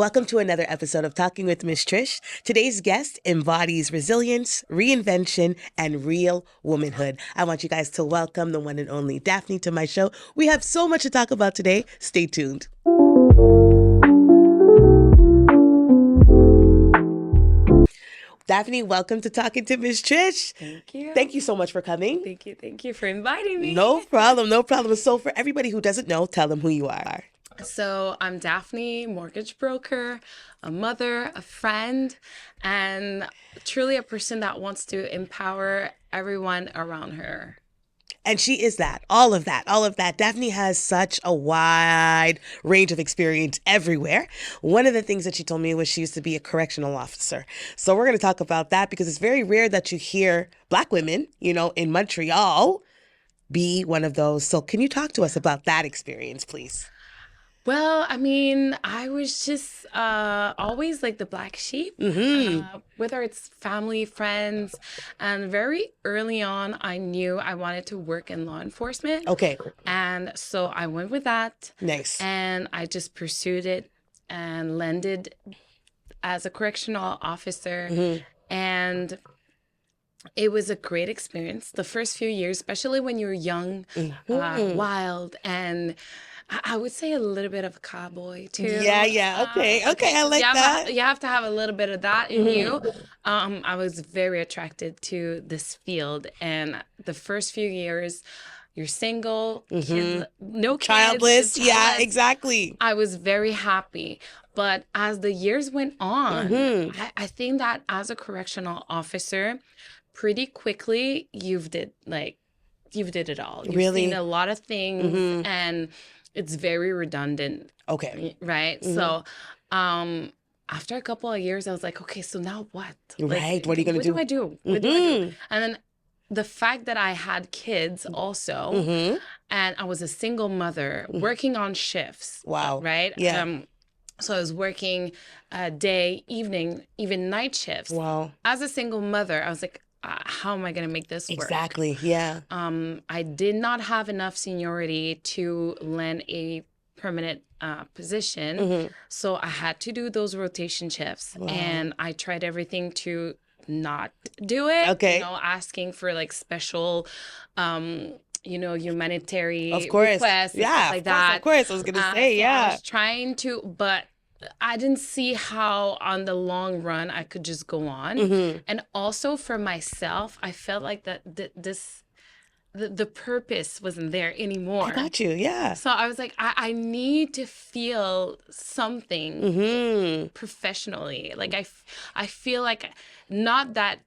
Welcome to another episode of Talking with Miss Trish. Today's guest embodies resilience, reinvention, and real womanhood. I want you guys to welcome the one and only Daphne to my show. We have so much to talk about today. Stay tuned. Daphne, welcome to Talking to Miss Trish. Thank you. Thank you so much for coming. Thank you for inviting me. No problem. So for everybody who doesn't know, tell them who you are. So I'm Daphne, mortgage broker, a mother, a friend, and truly a person that wants to empower everyone around her. And she is that, all of that. Daphne has such a wide range of experience everywhere. One of the things that she told me was she used to be a correctional officer. So we're going to talk about that because it's very rare that you hear Black women, in Montreal be one of those. So can you talk to us about that experience, please? Well, I was just always like the black sheep, whether it's family, friends. And very early on, I knew I wanted to work in law enforcement. Okay. And so I went with that. Nice. And I just pursued it and landed as a correctional officer. And it was a great experience. The first few years, especially when you're young, wild, and I would say a little bit of a cowboy too. Yeah. Okay. I like that. You have to have a little bit of that in you. I was very attracted to this field, and the first few years, you're single, kids, no kids, childless. Yeah, exactly. I was very happy. But as the years went on, I think that as a correctional officer, pretty quickly you've did it all. You've seen a lot of things, and it's very redundant. Okay. Right? So after a couple of years, I was like, okay, so now what? Right. What are you going to do? What do I do? And then the fact that I had kids also, and I was a single mother working on shifts. Wow. Right? Yeah. So I was working day, evening, even night shifts. Wow. As a single mother, I was like, how am I going to make this work? Exactly. Yeah. I did not have enough seniority to land a permanent position. So I had to do those rotation shifts. Wow. And I tried everything to not do it. Okay. Asking for like special, humanitarian of course. requests. And stuff like that. Of course. I was going to say, so yeah. I was trying to, but I didn't see how on the long run I could just go on. And also for myself, I felt like that the purpose wasn't there anymore. I got you, yeah. So I was like, I need to feel something professionally. Like I feel like not that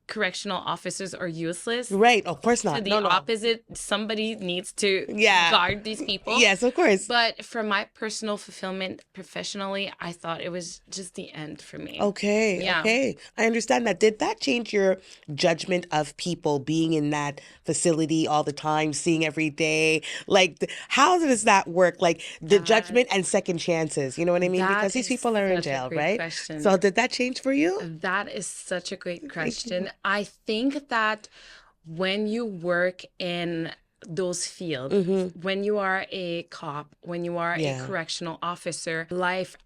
correctional officers are useless. Right, of course not. To the opposite, somebody needs to guard these people. Yes, of course. But for my personal fulfillment professionally, I thought it was just the end for me. Okay, yeah. Okay. I understand that. Did that change your judgment of people being in that facility all the time, seeing every day? Like, how does that work? Like, the judgment and second chances, you know what I mean? Because these people are in jail, right? Question. So did that change for you? That is such a great question. I think that when you work in those fields, when you are a cop, when you are a correctional officer,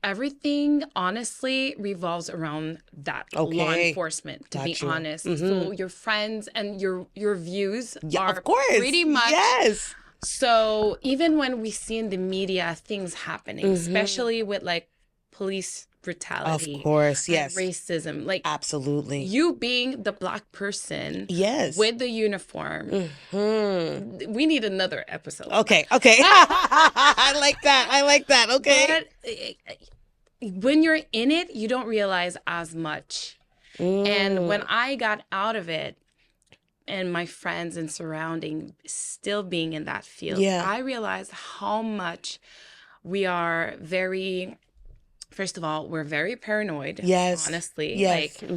everything honestly revolves around that law enforcement, to be honest. So your friends and your views are of course. Pretty much. Yes. So even when we see in the media things happening, especially with like police brutality, of course, yes, racism, like absolutely, you being the Black person, yes, with the uniform, we need another episode. Okay. I like that. Okay, but when you're in it, you don't realize as much. And when I got out of it, and my friends and surrounding still being in that field, I realized how much we are very. First of all, we're very paranoid. Yes. Honestly. Yes. Like,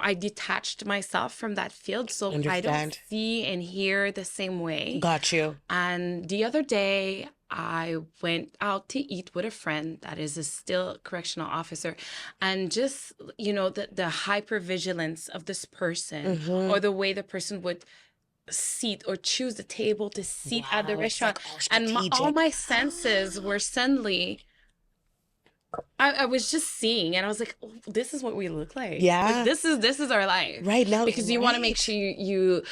I detached myself from that field. So I don't see and hear the same way. Got you. And the other day, I went out to eat with a friend that is a still correctional officer. And just, the hypervigilance of this person or the way the person would seat or choose the table to seat at the restaurant. Like all my senses were suddenly I was just seeing and I was like, oh, this is what we look like. Yeah. Like this is our life. Right now. Because you want to make sure you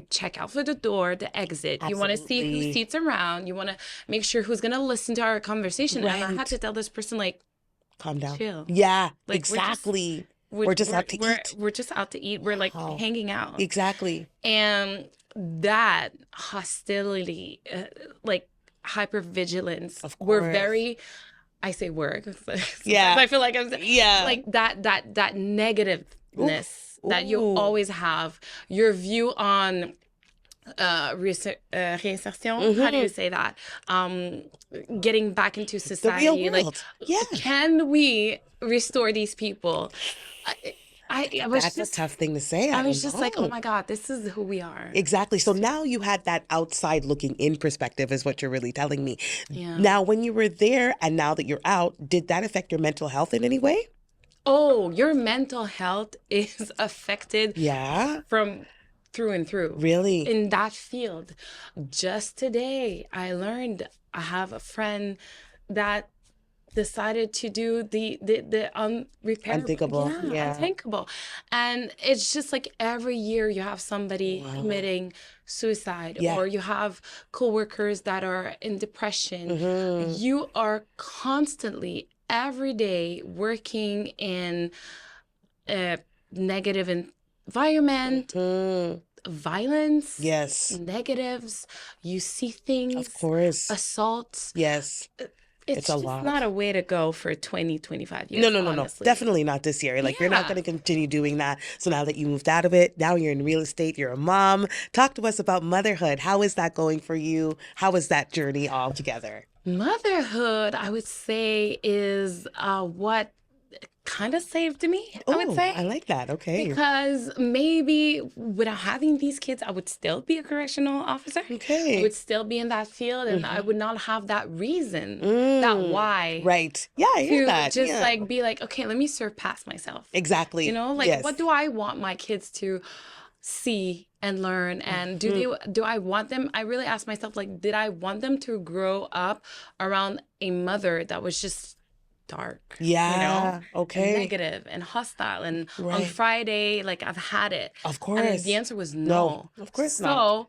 check out for the door, the exit. Absolutely. You want to see who seats around. You want to make sure who's going to listen to our conversation. Right. And I had to tell this person, like, calm down. Chill. Yeah, like, exactly. We're just out to eat. We're just out to eat. We're like hanging out. Exactly. And that hostility, like hypervigilance, of course. we're very, I say work. Yeah. I feel like I'm like that negativeness that you always have, your view on reinsertion, how do you say that? Getting back into society. The real world. Like, can we restore these people? That's a tough thing to say. I was just like, oh my God, this is who we are. Exactly. So now you had that outside looking in perspective is what you're really telling me. Yeah. Now, when you were there and now that you're out, did that affect your mental health in any way? Oh, your mental health is affected from through and through. Really? In that field. Just today, I learned I have a friend that decided to do the unrepairable. Unthinkable. Yeah. Unthinkable. And it's just like every year you have somebody committing suicide or you have coworkers that are in depression. You are constantly every day working in a negative environment, violence, negatives. You see things, of course, assaults. Yes. It's a just lot. not a way to go for 20, 25 years. No. Definitely not this year. Like, you're not going to continue doing that. So now that you moved out of it, now you're in real estate, you're a mom. Talk to us about motherhood. How is that going for you? How is that journey all together? Motherhood, I would say, is what kind of saved me, I would say. I like that. Okay. Because maybe without having these kids, I would still be a correctional officer. Okay. I would still be in that field and I would not have that reason, that why. Right. Yeah, I hear that. Just like be like, okay, let me surpass myself. Exactly. You know, like what do I want my kids to see and learn, and do I want them, I really ask myself, like, did I want them to grow up around a mother that was just dark, you know, and negative and hostile, and on Friday, like, I've had it, of course, and the answer was no, of course not. So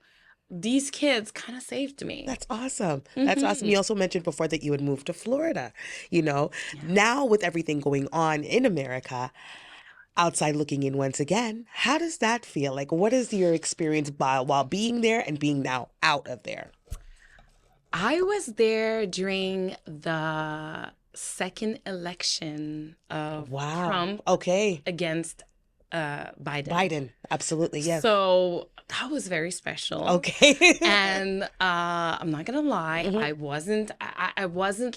these kids kind of saved me. That's awesome. That's awesome. You also mentioned before that you had moved to Florida, you know. Now with everything going on in America, outside looking in once again, how does that feel? Like, what is your experience while being there and being now out of there? I was there during the second election of Trump against Biden. Absolutely, yes. So that was very special. Okay. And I'm not gonna lie, I wasn't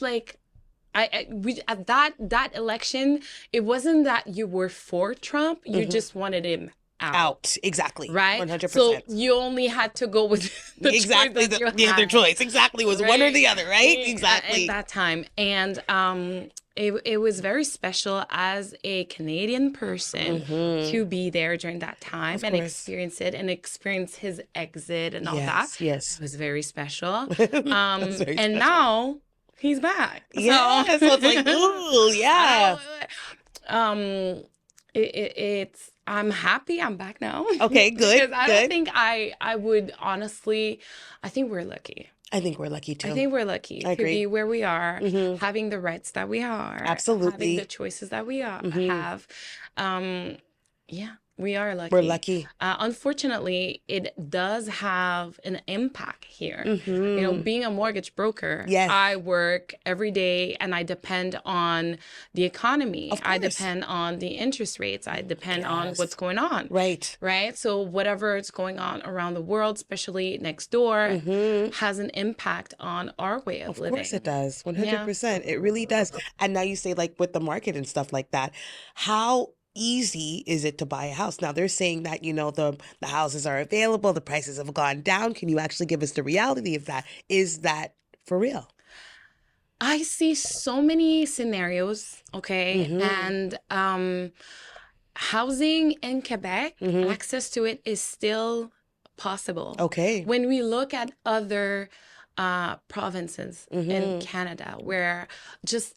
like, we at that election, it wasn't that you were for Trump, you just wanted him out. Exactly. Right? 100%. So you only had to go with the exactly choice the other choice. Exactly. Was one or the other, right? Exactly. At that time. And it was very special as a Canadian person to be there during that time and experience it and experience his exit and all that. Yes. It was very special. And now he's back. Yes. So it's like, ooh, yeah. It's I'm happy I'm back now. Okay, good. Because I don't think I would honestly, I think we're lucky. I think we're lucky too. I think we're lucky to be where we are, having the rights that we are. Absolutely. Having the choices that we have. Yeah, we are lucky. We're lucky. Unfortunately, it does have an impact here. You know, being a mortgage broker, I work every day and I depend on the economy. I depend on the interest rates. I depend on what's going on. Right. So whatever is going on around the world, especially next door, has an impact on our way of living. Of course it does. 100%. It really does. And now you say, like, with the market and stuff like that, how easy is it to buy a house? Now they're saying that, you know, the houses are available, the prices have gone down. Can you actually give us the reality of that? Is that for real? I see so many scenarios, and housing in Quebec, access to it is still possible. Okay. When we look at other provinces in Canada where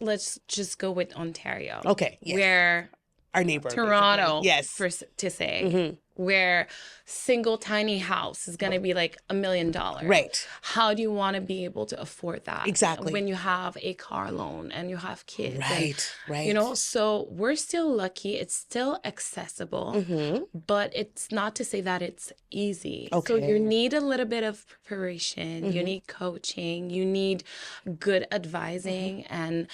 let's just go with Ontario. Okay. Yes. Where Our neighbor. Toronto, Basically. Yes. to say, where single tiny house is going to be like $1 million. Right. How do you want to be able to afford that? Exactly. When you have a car loan and you have kids. Right. And, right. You know, so we're still lucky. It's still accessible, but it's not to say that it's easy. Okay. So you need a little bit of preparation. You need coaching. You need good advising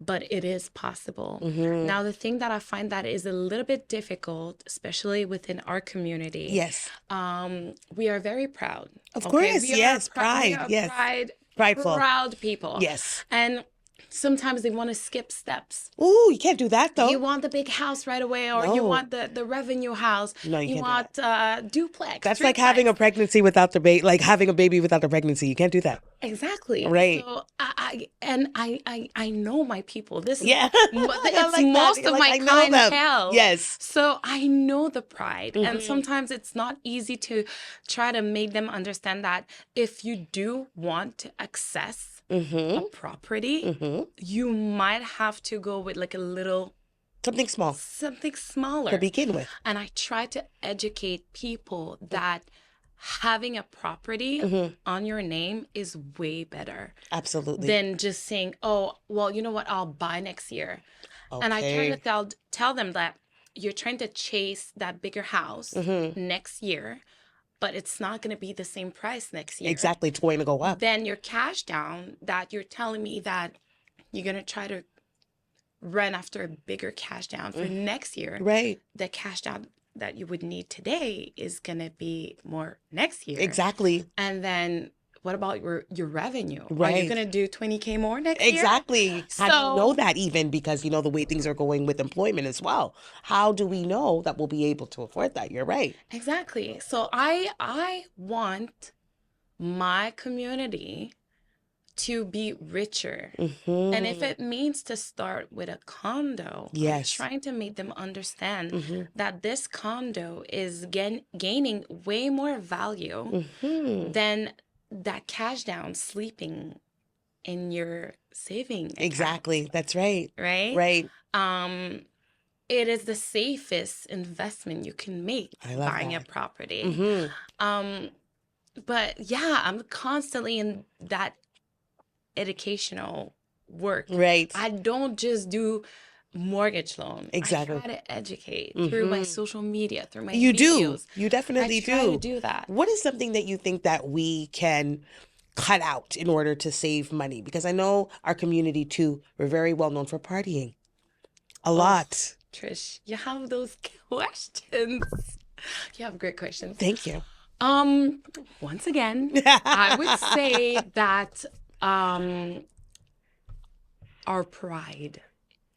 but it is possible. Now, the thing that I find that is a little bit difficult, especially within our community. Yes. We are very proud. Of course, yes. Pride, We are yes. Prideful. proud people. Yes. And sometimes they want to skip steps. Ooh, you can't do that though. You want the big house right away, or you want the revenue house. No, you can't want duplex. That's like having a pregnancy without the baby, like having a baby without the pregnancy. You can't do that. Exactly. Right. So I know my people. This is Yeah. it's like most that. of Like, my I know them. clientele. Yes. So I know the pride. And sometimes it's not easy to try to make them understand that if you do want to access a property, you might have to go with like a little Something small something smaller to begin with. And I try to educate people that having a property on your name is way better. Absolutely. Than just saying, oh, well, you know what, I'll buy next year. Okay. And I try to tell them that you're trying to chase that bigger house next year, but it's not going to be the same price next year. Exactly. It's going to go up. Then your cash down that you're telling me that you're going to try to run after a bigger cash down for next year. Right. The cash down that you would need today is going to be more next year. Exactly. And then what about your revenue? Right. Are you going to do 20K more next year? Exactly. How do you know that even? Because, you know, the way things are going with employment as well. How do we know that we'll be able to afford that? You're right. Exactly. So I want my community to be richer. And if it means to start with a condo, yes. I'm trying to make them understand that this condo is gaining way more value than that cash down sleeping in your saving account. Exactly. That's right. Right? Right. It is the safest investment you can make buying a property. But yeah, I'm constantly in that educational work. Right. I don't just do mortgage loan. Exactly. I try to educate through my social media, through my You videos. do. You definitely do. I try to do that. What is something that you think that we can cut out in order to save money? Because I know our community too, we're very well known for partying. A lot. Trish, you have those questions. You have great questions. Thank you. Once again, I would say that our pride.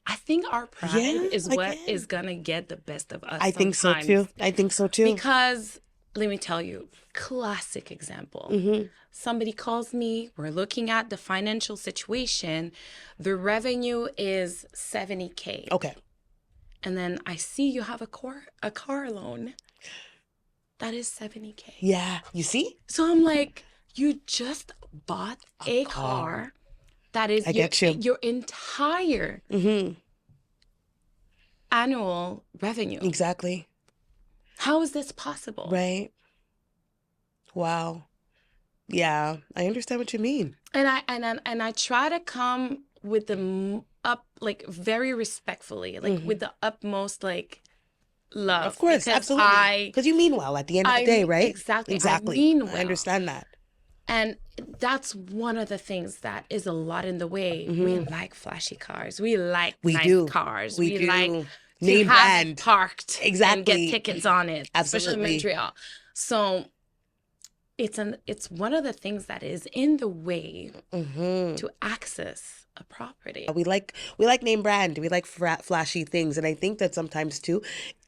I think our pride is what is going to get the best of us. I think so too. I think so too. Because let me tell you, classic example. Somebody calls me, we're looking at the financial situation. The revenue is 70K. Okay. And then I see you have a car loan. That is 70K. Yeah. You see? So I'm like, you just bought a car that is your entire annual revenue. Exactly. How is this possible? Right. Wow. Yeah, I understand what you mean. And I try to come with the very respectfully, with the utmost love. Of course, absolutely. Because you mean well at the end of the day, right? Exactly. Exactly. I mean well. I understand that. And that's one of the things that is a lot in the way. We like flashy cars. We like nice cars. We like name have it parked and get tickets on it, especially in Montreal. So it's one of the things that is in the way to access a property. We like name brand. We like flashy things, and I think that sometimes too,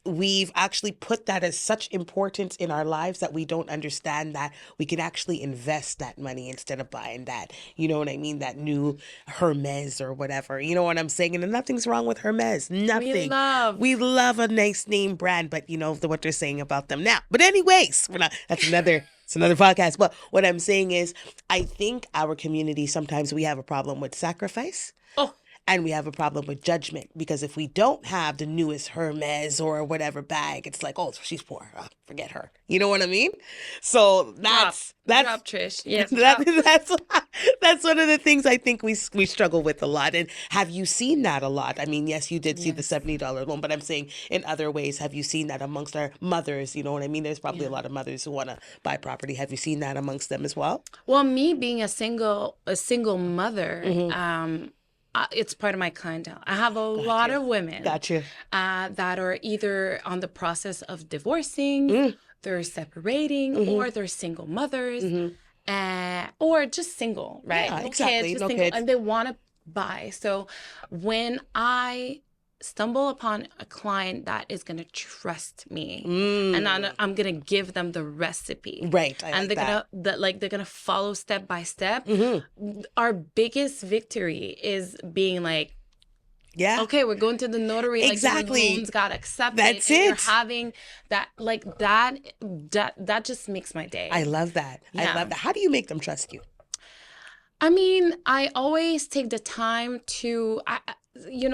we've actually put that as such importance in our lives that we don't understand that we can actually invest that money instead of buying that, you know what I mean, that new Hermes or whatever. You know what I'm saying? And nothing's wrong with Hermes. Nothing. We love a nice name brand, but you know what they're saying about them now. But anyways, we're not, it's another podcast. But what I'm saying is, I think our community, sometimes we have a problem with sacrifice. Oh, and we have a problem with judgment, because if we don't have the newest Hermes or whatever bag, it's like, oh, she's poor. Oh, forget her. You know what I mean? So that's drop, Trish. Yes, that's one of the things I think we struggle with a lot. And have you seen that a lot? I mean, yes, you did see the $70 loan, but I'm saying in other ways, have you seen that amongst our mothers? You know what I mean? There's probably a lot of mothers who want to buy property. Have you seen that amongst them as well? Well, me being a single mother, it's part of my clientele. I have a lot of women that are either on the process of divorcing, they're separating, or they're single mothers, or just single, right? Yeah, exactly. No kids. And they want to buy. So when I stumble upon a client that is going to trust me, and I'm going to give them the recipe, right? And they're gonna follow step by step. Our biggest victory is being like, okay, we're going to the notary. Exactly. Like, the loans got accepted. That's and it. You're having that, like that just makes my day. I love that. I love that. How do you make them trust you? I mean, I always take the time to,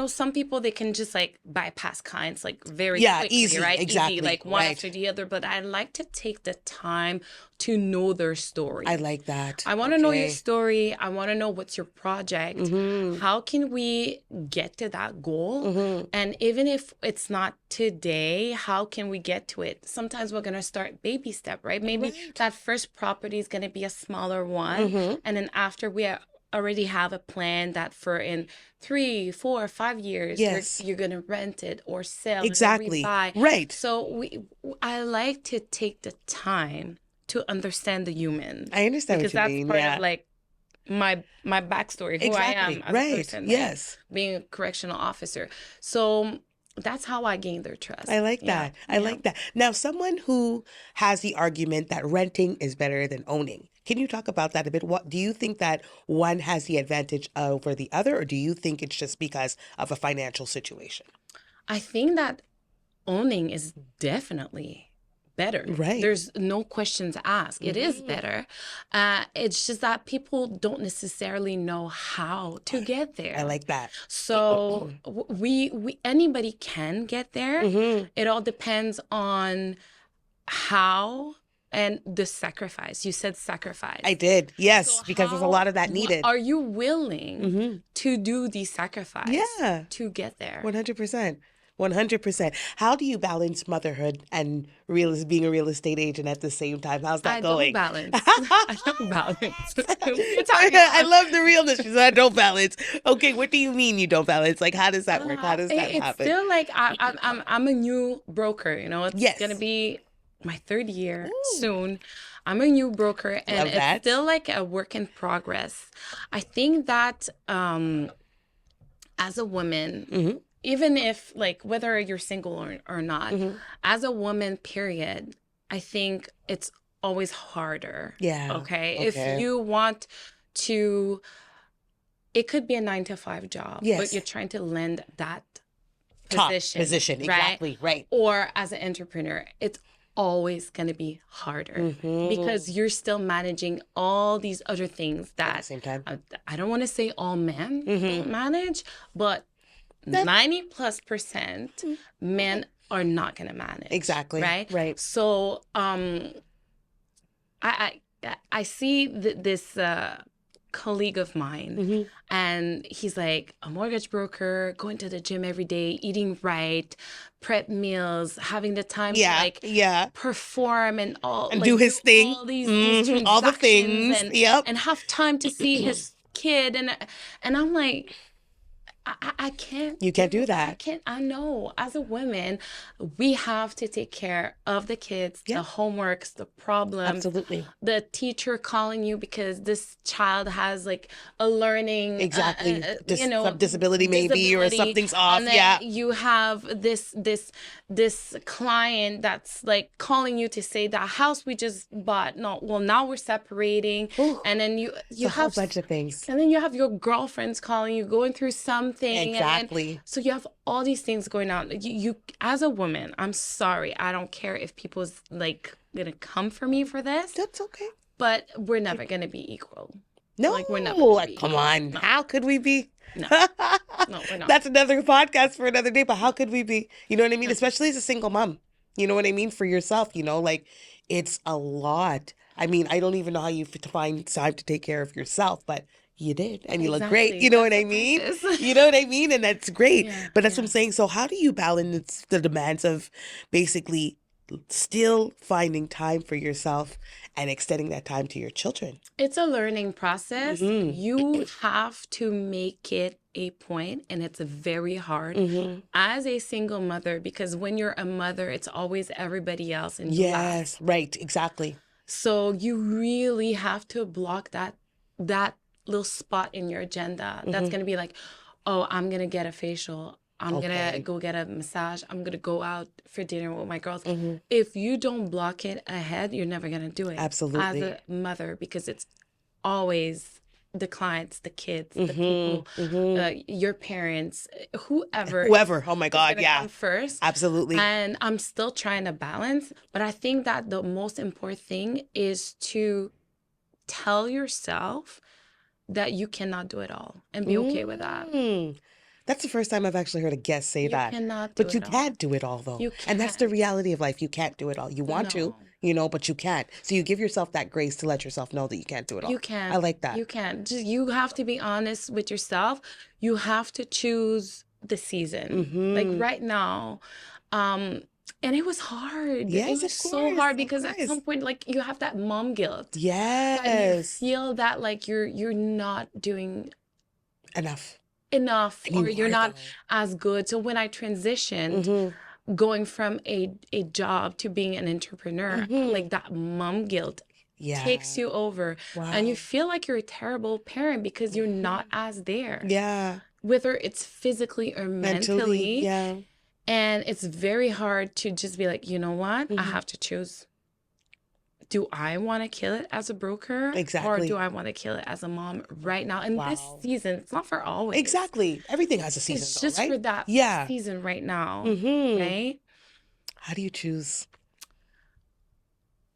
some people, they can just like bypass clients like very quickly, easy, right? Exactly. Easy, like one after the other. But I like to take the time to know their story. I like that. I want to know your story. I want to know what's your project. How can we get to that goal? And even if it's not today, how can we get to it? Sometimes we're going to start baby step, right? Maybe that first property is going to be a smaller one. And then after we already have a plan that for in 3, 4, 5 years, you're going to rent it or sell it or rebuy. Right. So I like to take the time to understand the human. I understand what you mean. Because that's part of like my backstory, who I am as a person. Yes. Being a correctional officer. So that's how I gain their trust. I like that. I like that. Now, someone who has the argument that renting is better than owning. Can you talk about that a bit? What do you think, that one has the advantage over the other, or do you think it's just because of a financial situation? I think that owning is definitely better. Right. There's no questions asked. It is better. It's just that people don't necessarily know how to get there. I like that. So we anybody can get there. It all depends on how. And the sacrifice. You said sacrifice. I did. Yes, so because there's a lot of that needed. Are you willing to do the sacrifice to get there? 100%. 100%. How do you balance motherhood and being a real estate agent at the same time? How's that going? I don't balance. I love the realness. She said, I don't balance. Okay, what do you mean you don't balance? Like, how does that work? How does that happen? It's still like I'm a new broker. It's going to be my 3rd year soon. I'm a new broker, and it's still like a work in progress. I think that as a woman, even if like whether you're single or not, as a woman, period, I think it's always harder. Okay. If you want to, it could be a 9-to-5 job, but you're trying to land that position, exactly, right? Or as an entrepreneur, it's always going to be harder because you're still managing all these other things that at the same time. I don't want to say all men don't manage, but 90+% men are not going to manage. Exactly. Right. So I see this colleague of mine, and he's like a mortgage broker, going to the gym every day, eating right, prep meals, having the time to perform and all, and do his thing, all these all the things, and have time to see his kid, and I'm like, I can't. You can't do I that. can't. I know. As a woman, we have to take care of the kids, Yeah. the homeworks, the problems, Absolutely. the teacher calling you because this child has like a learning, Exactly. you know, Some disability maybe, or disability, something's off. and then Yeah. you have this client that's like calling you to say that house we just bought. No, well now we're separating, Ooh, and then you it's a whole have bunch of things. and then you have your girlfriends calling you, going through something. Exactly. And then, so you have all these things going on. You, as a woman, I'm sorry. I don't care if people's like gonna come for me for this, That's okay. but we're never gonna be equal. No, Like, we're never gonna be come equal. on. No. How could we be? No. No, we're not. That's another podcast for another day, but how could we be? You know what I mean? Especially as a single mom. You know what I mean? For yourself, like it's a lot. I mean, I don't even know how you find time to take care of yourself, but you did, and you look great. Exactly. You know what That's I the mean? practice. You know what I mean? And that's great. Yeah, But that's what yeah. I'm saying. So how do you balance the demands of basically still finding time for yourself and extending that time to your children? It's a learning process. Mhm. You have to make it a point, and it's very hard Mm-hmm. as a single mother, because when you're a mother, it's always everybody else and you last. Yes, right, exactly. So you really have to block that little spot in your agenda. That's Mhm. gonna be like, oh, I'm gonna get a facial. I'm gonna Okay. go get a massage. I'm gonna go out for dinner with my girls. Mhm. If you don't block it ahead, you're never gonna do it as Absolutely. a mother, because it's always the clients, the kids, the Mhm. people, Mhm. your parents, whoever Whoever. Oh my is God, gonna yeah. come first. Absolutely. And I'm still trying to balance, but I think that the most important thing is to tell yourself that you cannot do it all and be okay with that. Mm. That's the first time I've actually heard a guest say You that. cannot do But you it all. can't do it all, though. You And that's the can't. reality of life. You can't do it all. You want to, No. but you can't. So you give yourself that grace to let yourself know that you can't do it all. You can't. I like that. You can't. Just, you have to be honest with yourself. You have to choose the season. Like Mhm. right now, and it was hard. Yes, It was of so course, hard of because at course. some point, like you have that mom guilt. That you Yes. feel that like you're not doing Enough. enough, And or you you're are, not though. as good. So when I transitioned, Mhm. going from a job to being an entrepreneur, Mhm. like that mom guilt Yeah. takes you over, and you Wow. feel like you're a terrible parent because you're not as there, Yeah. whether it's physically or Mentally. mentally. Yeah. And it's very hard to just be like, you know what? I Mhm. have to choose. Do I want to kill it as a broker, or Exactly. do I want to kill it as a mom right now in this Wow. season? It's not for always. Exactly. Everything has a It's season, though, just for right? that Yeah. season right now, Mhm. right? How do you choose?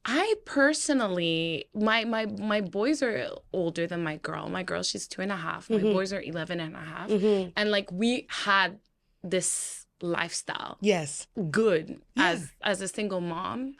I personally, my boys are older than my girl. My girl, she's 2.5. My Mhm. boys are 11.5. Mhm. And like we had this lifestyle Yes. good Yeah. as a single mom.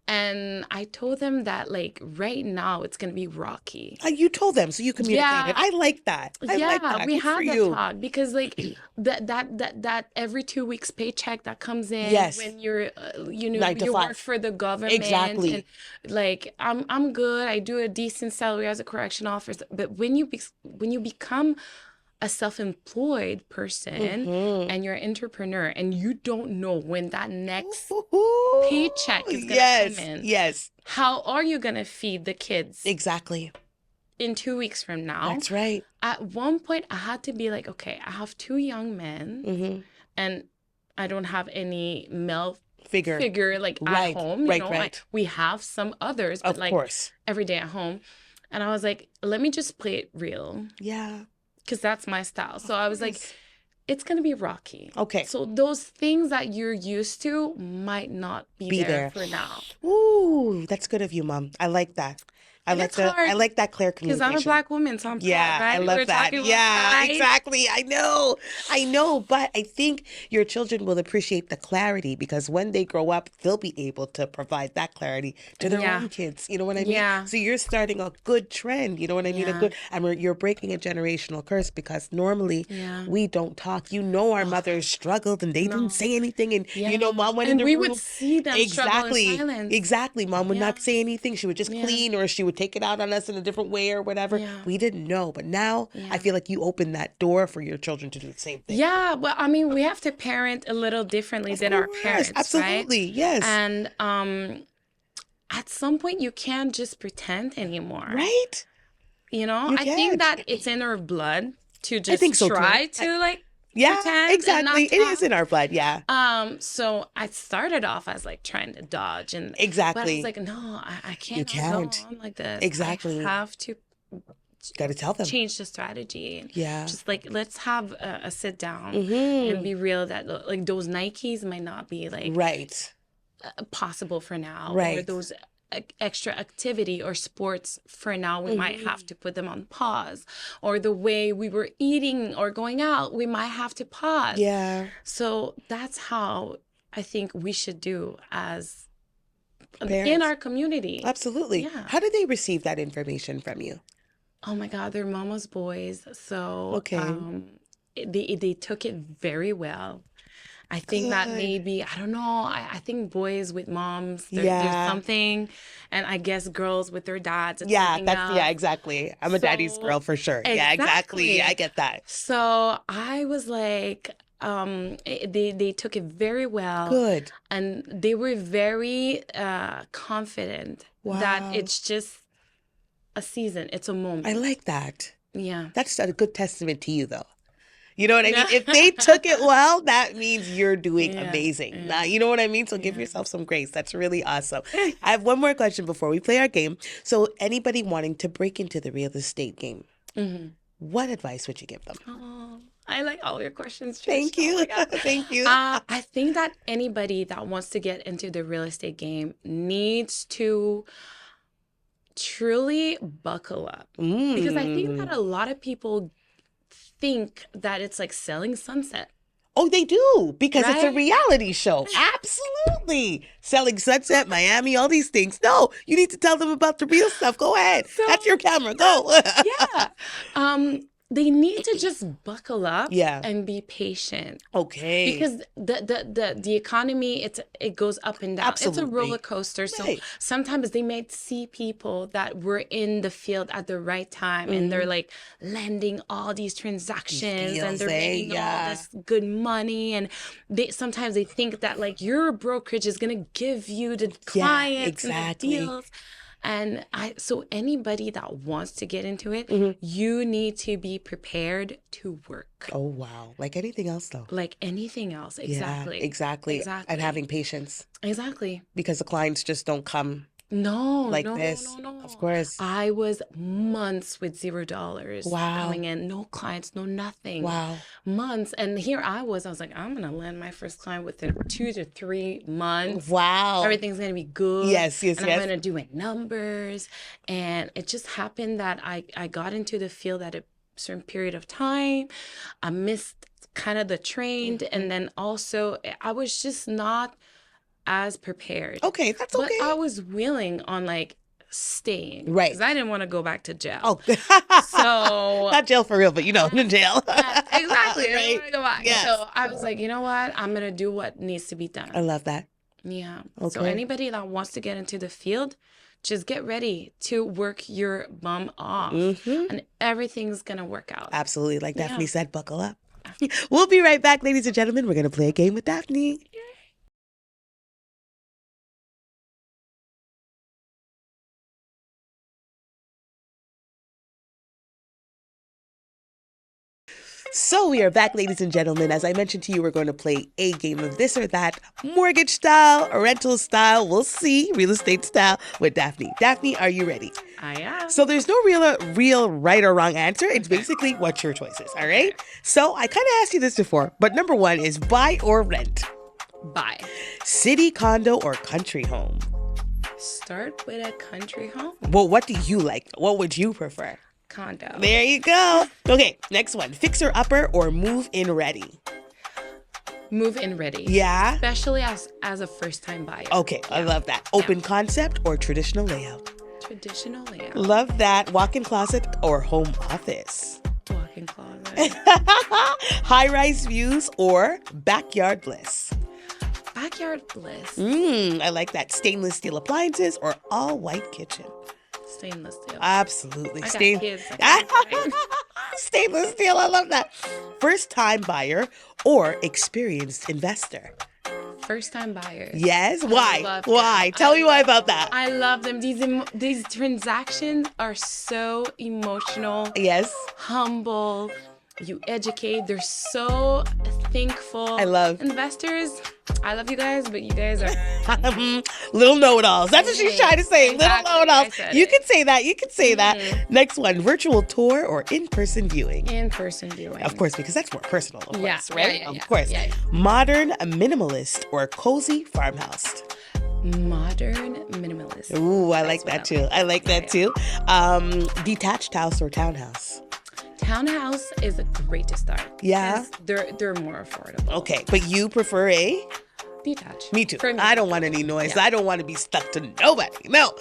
And I told them that like right now it's gonna be rocky. You told them, so you communicated. Yeah. I like that. I like Yeah, that. we Good for had that you. talk because like that every 2 weeks paycheck that comes in Yes. when you're 9 to you 5. work for the government, Exactly. and like I'm good. I do a decent salary as a correctional officer, but when you become a self-employed person Mhm. and you're an entrepreneur and you don't know when that next Ooh. paycheck is gonna Yes. come in, Yes. how are you gonna feed the kids Exactly. in 2 weeks from now? That's right. At one point, I had to be like, okay, I have 2 young men, Mhm. and I don't have any male Figure. figure like Right. at home. Right. Right. We have some others, but Of like course. every day at home. And I was like, let me just play it real, Yeah. because that's my style. So I was like, Yes. it's gonna be rocky. Okay. So those things that you're used to might not be Be there there. for now. Ooh, that's good of you, Mom. I like that. I And like it's I hard like that clear because I'm a communication. Black woman, so I'm proud, Yeah, I right? love We're that. talking about Yeah, pride. exactly. I know. But I think your children will appreciate the clarity, because when they grow up, they'll be able to provide that clarity to their Yeah. own kids. You know what I mean? Yeah. So you're starting a good trend. You know what I mean? Yeah. You're breaking a generational curse, because normally Yeah. we don't talk. Our mothers struggled and they No. didn't say anything. And, Yeah. Mom went in And the we room. would see them struggle in Exactly. silence. Exactly. Mom would Yeah. not say anything. She would just Yeah. clean, or she would would take it out on us in a different way or whatever. Yeah. We didn't know. But now I feel like you open that door for your children to do the same thing. Yeah, well, I mean, we have to parent a little differently than our parents, absolutely, right? yes. And at some point, you can't just pretend anymore. Right? You know, I think that it's in our blood to just try to like pretend. Exactly. It is in our blood, So I started off as like trying to dodge but I was like, no, I can't. You can't. Go on like this. Exactly. I have to got to tell them. Change the strategy. Yeah. Just like, let's have a sit down and be real that like those Nikes might not be like possible for now. Or those extra activity or sports for now, we might have to put them on pause. Or the way we were eating or going out, we might have to pause. Yeah. So that's how I think we should do as parents in our community. Absolutely. Yeah. How did they receive that information from you? Oh my God, they're mama's boys. So they took it very well. I think that maybe, I don't know, I think boys with moms, there's something, and I guess girls with their dads. It's exactly. I'm a daddy's girl for sure. Exactly. Yeah, exactly. I get that. So I was like, they took it very well. Good. And they were very confident that it's just a season. It's a moment. I like that. Yeah. That's a good testament to you, though. You know what I mean? If they took it well, that means you're doing amazing. You know what I mean? So give yourself some grace. That's really awesome. I have one more question before we play our game. So anybody wanting to break into the real estate game, what advice would you give them? Oh, I like all your questions, Trish. Thank you. Oh Thank you. I think that anybody that wants to get into the real estate game needs to truly buckle up. Because I think that a lot of people think that it's like selling sunset. Oh, they do, because it's a reality show. Absolutely. Selling Sunset, Miami, all these things. No, you need to tell them about the real stuff. Go ahead. That's your camera. Go. They need to just buckle up and be patient. Okay. Because the economy, it goes up and down. Absolutely. It's a roller coaster. So sometimes they might see people that were in the field at the right time and they're like landing all these transactions and they're making all this good money. And sometimes they think that like your brokerage is going to give you the clients and the deals. And so anybody that wants to get into it, you need to be prepared to work. Oh, wow. Like anything else, though. Like anything else. Exactly. Yeah, exactly. And having patience. Exactly. Because the clients just don't come like this. No. Of course. I was months with $0 coming in. No clients, no nothing. Wow. Months. And here I was like, I'm going to land my first client within 2 to 3 months. Wow. Everything's going to be good. Yes. And I'm going to do it numbers. And it just happened that I got into the field at a certain period of time. I missed kind of the train. And then also I was just not as prepared. Okay, that's okay. But I was willing on like staying. Right. Because I didn't want to go back to jail. Oh. So. Not jail for real, but in jail. Exactly. Right. I didn't want to go back. Yes. So I was like, you know what? I'm going to do what needs to be done. I love that. Yeah. Okay. So anybody that wants to get into the field, just get ready to work your bum off. And everything's going to work out. Absolutely. Like Daphne said, buckle up. We'll be right back, ladies and gentlemen. We're going to play a game with Daphne. So we are back, ladies and gentlemen. As I mentioned to you, we're going to play a game of this or that, mortgage style, rental style, we'll see, real estate style with Daphne. Daphne, are you ready? I am. So there's no real right or wrong answer. It's basically what your choice is, all right? So I kind of asked you this before, but number one is buy or rent? Buy. City, condo, or country home? Start with a country home. Well, what do you like? What would you prefer? Condo. There you go. Okay, next one. Fixer upper or move in ready? Move in ready. Yeah? Especially as a first time buyer. Okay, yeah. I love that. Open concept or traditional layout? Traditional layout. Love that. Walk-in closet or home office? Walk-in closet. High-rise views or backyard bliss? Backyard bliss. I like that. Stainless steel appliances or all-white kitchen? Stainless steel. Absolutely. I got kids. I can't fight. Stainless steel. I love that. First time buyer or experienced investor? First time buyers. Yes. Why? love Why? them. Tell me why about that. I love them. These transactions are so emotional, Yes. humble. You educate. They're so thankful. I love. Investors, I love you guys, but you guys are little know-it-alls. That's what she's trying to say. Exactly. Little know-it-alls. I said You it. can say that. You can say that. Next one, virtual tour or in-person viewing? in-person viewing. Of course, because that's more personal, of Yeah, course, right? yeah, Of yeah, course. yeah. Modern minimalist or cozy farmhouse? Modern minimalist. Ooh, I like what that I too. I like that too. Detached house or townhouse? Townhouse is a great to start. Yeah? 'Cause they're more affordable. Okay, but you prefer a? Detached. Me too. For me. I don't want any noise. Yeah. I don't want to be stuck to nobody. No.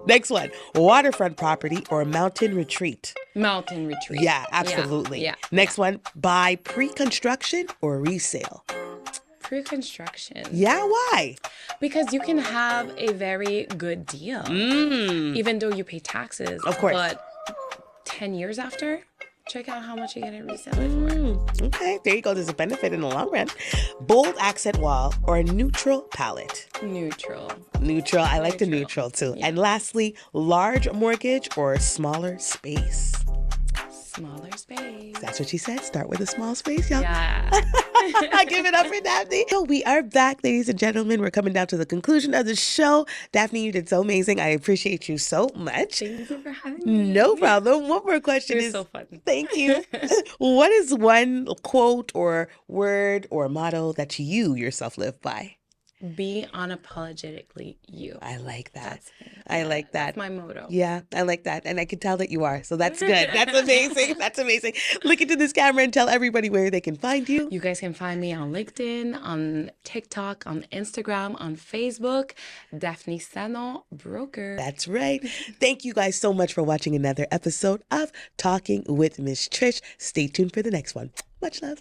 Next one, waterfront property or mountain retreat? Mountain retreat. Yeah, absolutely. Yeah. Next one, buy pre-construction or resale? Pre-construction. Yeah, why? Because you can have a very good deal. Even though you pay taxes. Of course. But 10 years after, check out how much you're going to resell it for. Okay, there you go. There's a benefit in the long run. Bold accent wall or a neutral palette? Neutral. Neutral. I like the neutral too. Yeah. And lastly, large mortgage or smaller space? Smaller space. That's what she said. Start with a small space, y'all. Yeah. I give it up for Daphne. So we are back, ladies and gentlemen. We're coming down to the conclusion of the show. Daphne, you did so amazing. I appreciate you so much. Thank you for having me. No problem. One more question You're is, so fun. thank you. What is one quote or word or motto that you yourself live by? Be unapologetically you. I like that. That's me. I like that. That's my motto. Yeah, I like that. And I can tell that you are. So that's good. That's amazing. That's amazing. Look into this camera and tell everybody where they can find you. You guys can find me on LinkedIn, on TikTok, on Instagram, on Facebook. Daphne Sano, broker. That's right. Thank you guys so much for watching another episode of Talking with Miss Trish. Stay tuned for the next one. Much love.